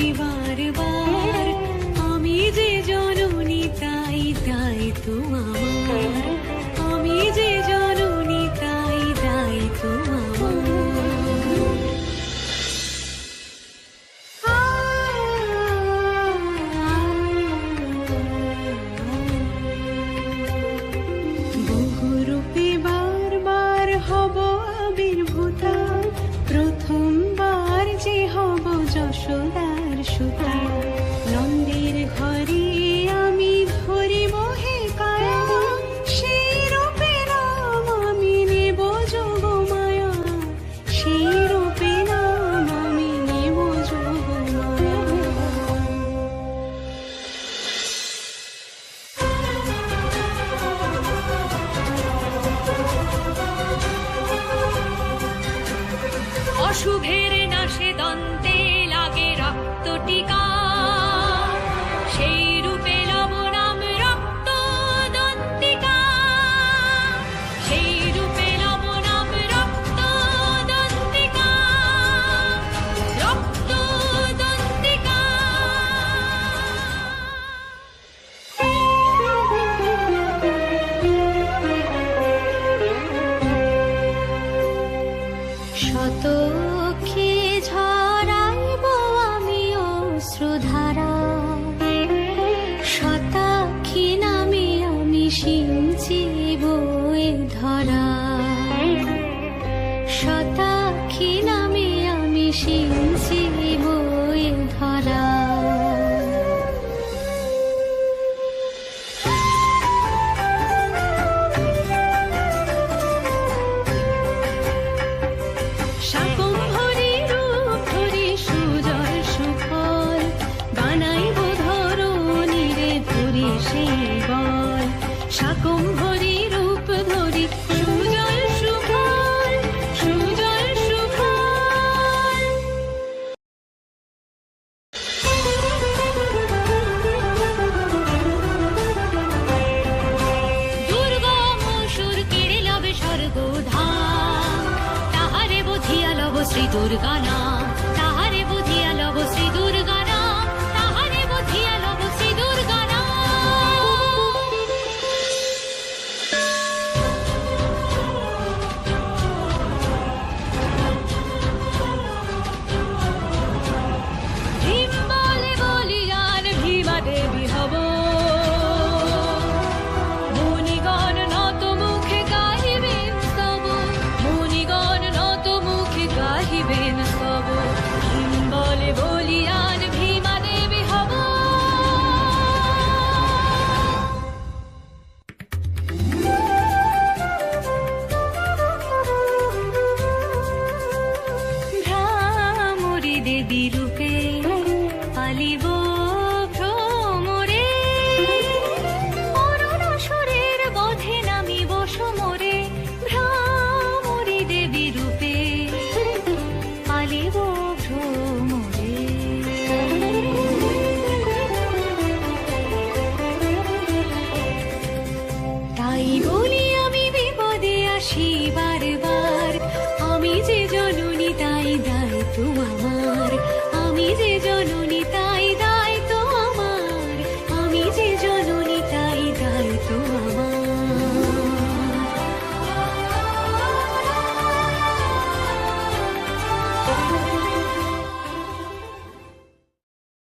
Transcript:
বসি বারবার, আমি যে জননী তাই দায়িত্ব আমার, আমি যে জননী তাই দায়িত্ব আমার। বহুরূপে বারবার হব আবির্ভূতা, প্রথমবার যে হব যশোদার সুতা। নন্দের ঘরে আমি ধরিব হে কায়া, সেই রূপে নাম আমি নেব যোগমায়া, সেই রূপে নাম আমি নেব যোগমায়া। অশুভের নাশে দন্তে লাগে রক্ত টিকা, সেই রূপে লব নাম রক্ত দন্তিকা, সেই রূপে লব নাম রক্ত দন্তিকা, রক্ত দন্তিকা। শতক্ষে ঝরাইব আমি অশ্রুধারা, শতাক্ষী নামে আমি সিঞ্চিব এ ধরা, শতাক্ষী নামে আমি সিঞ্চিব এ ধরা। শাকম্ভরী রূপ ধরি সুজল সুফল, বানাইব ধরণীরে ধরি সেই বল। শাকম্ভরী রূপ ধরি সুজল সুফল, সুজল সুফল। দুর্গম সুর কেড়ে লবে স্বর্গধাম, তাহারে বুঝিয়া লব শ্রী দুর্গা নাম, তাহারে বুঝিয়া লব শ্রী দুর্গা নাম, তাহারে বুঝিয়া লব শ্রী দুর্গা নাম। ভীম বলে বলিয়ান ভীমা দেবী হব, মুনিগণ নত মুখে গাহিবেন স্তব, মুনিগণ নত মুখে গাহিবেন স্তব। ভীম বলে বলিয়ান ভীমা দেবী হব। ভ্রামরী দেবী রূপে পালিব ভ্রমরে, অরুণাসুরের বধে নামিব সমরে। ভ্রামরী দেবী রূপে পালিব ভ্রমরে। তাই বলি আমি বিপদে আসি বারবার, আমি যে জননী তাই দায়িত্ব আমার, আমি যে